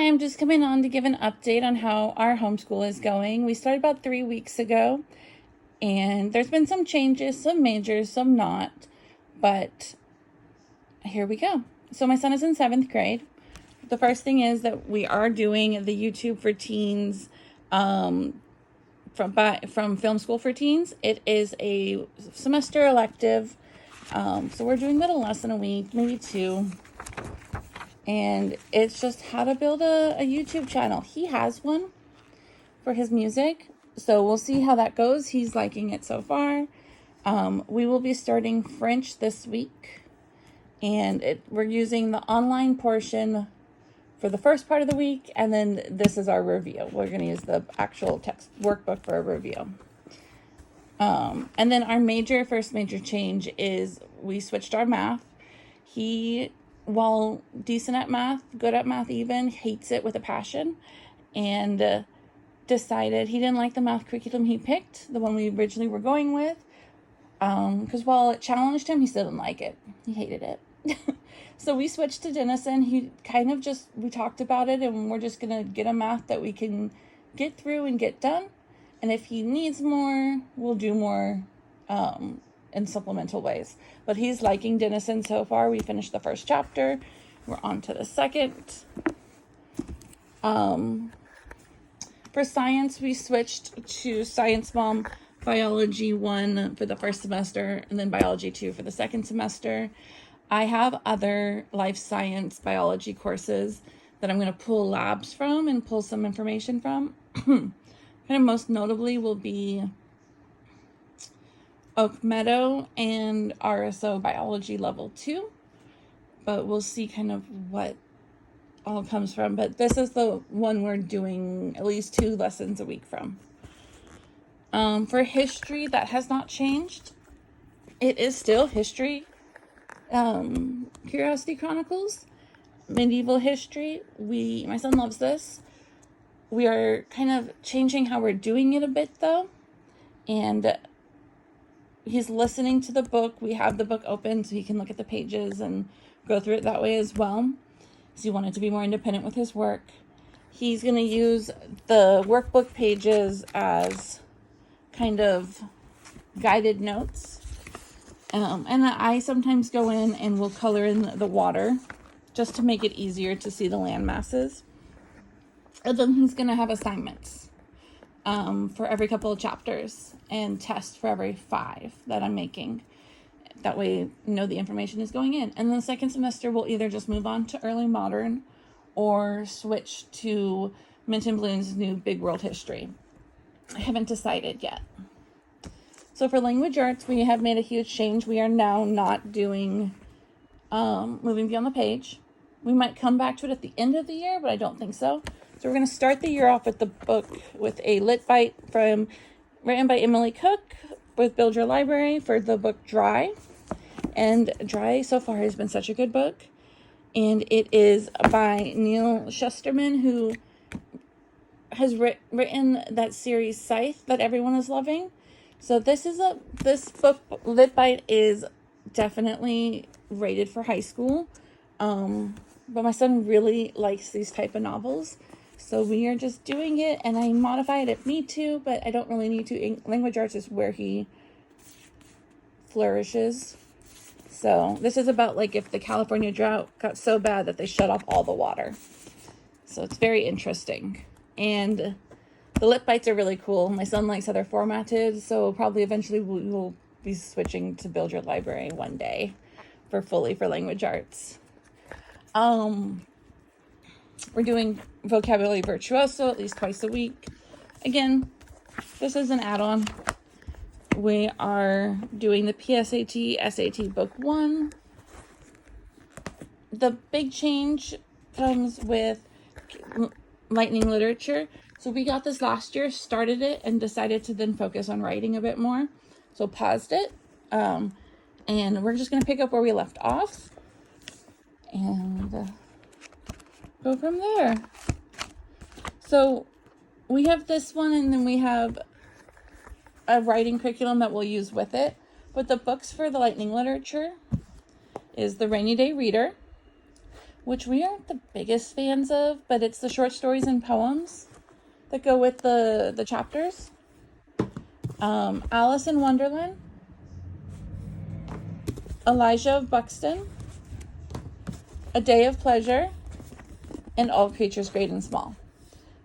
Hi, I'm just coming on to give an update on how our homeschool is going. We started about 3 weeks ago, and there's been some changes, some majors, some not, but here we go. So my son is in 7th grade. The first thing is that we are doing the YouTube for Teens from Film School for Teens. It is a semester elective, so we're doing about a lesson a week, maybe 2. And it's just how to build a YouTube channel. He has one for his music, so we'll see how that goes. He's liking it so far. We will be starting French this week, and we're using the online portion for the first part of the week, and then this is our review. We're going to use the actual text workbook for a review. And then our first major change is we switched our math. He, while decent at math, good at math even, hates it with a passion, and decided he didn't like the math curriculum he picked, the one we originally were going with, because while it challenged him, he still didn't like it. He hated it. So we switched to Denison. We talked about it, and we're just going to get a math that we can get through and get done. And if he needs more, we'll do more in supplemental ways. But he's liking Denison so far. We finished the first chapter. We're on to the second. For science, we switched to Science Mom Biology 1 for the first semester, and then Biology 2 for the second semester. I have other life science biology courses that I'm going to pull labs from and pull some information from. Kind of most notably will be Oak Meadow and RSO Biology Level 2. But we'll see kind of what all comes from. But this is the one we're doing at least 2 lessons a week from. For history, that has not changed. It is still history. Curiosity Chronicles, medieval history. My son loves this. We are kind of changing how we're doing it a bit though. And he's listening to the book. We have the book open so he can look at the pages and go through it that way as well. So he wanted to be more independent with his work. He's going to use the workbook pages as kind of guided notes. And I sometimes go in and will color in the water just to make it easier to see the land masses. And then he's going to have assignments for every couple of chapters and tests for every 5 that I'm making. That way, the information is going in. And then the second semester, we'll either just move on to early modern or switch to Minton Bloom's new Big World History. I haven't decided yet. So for language arts, we have made a huge change. We are now not doing moving beyond the page. We might come back to it at the end of the year, but I don't think so. So we're going to start the year off with the book with a lit bite written by Emily Cook with Build Your Library for the book Dry. And Dry so far has been such a good book. And it is by Neil Shusterman, who has written that series Scythe that everyone is loving. So this book, Lit Bite, is definitely rated for high school. But my son really likes these type of novels. So we are just doing it, and I modify it if need to, but I don't really need to. Language arts is where he flourishes. So this is about if the California drought got so bad that they shut off all the water. So it's very interesting. And the lit bites are really cool. My son likes how they're formatted, so probably eventually we will be switching to Build Your Library one day for language arts. We're doing Vocabulary Virtuoso at least twice a week. Again, this is an add-on. We are doing the PSAT, SAT Book 1. The big change comes with lightning literature. So we got this last year, started it, and decided to then focus on writing a bit more. So paused it, and we're just going to pick up where we left off and go from there. So we have this one, and then we have a writing curriculum that we'll use with it. But the books for the lightning literature is The Rainy Day Reader, which we aren't the biggest fans of, but it's the short stories and poems that go with the chapters. Alice in Wonderland, Elijah of Buxton, A Day of Pleasure, and All Creatures Great and Small.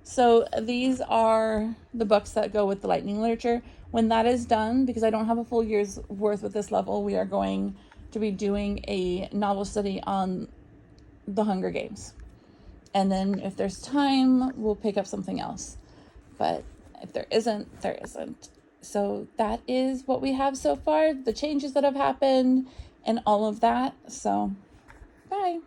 So these are the books that go with the lightning literature. When that is done, because I don't have a full year's worth with this level, we are going to be doing a novel study on the Hunger Games. And then if there's time, we'll pick up something else. But if there isn't, there isn't. So that is what we have so far, the changes that have happened and all of that. So bye.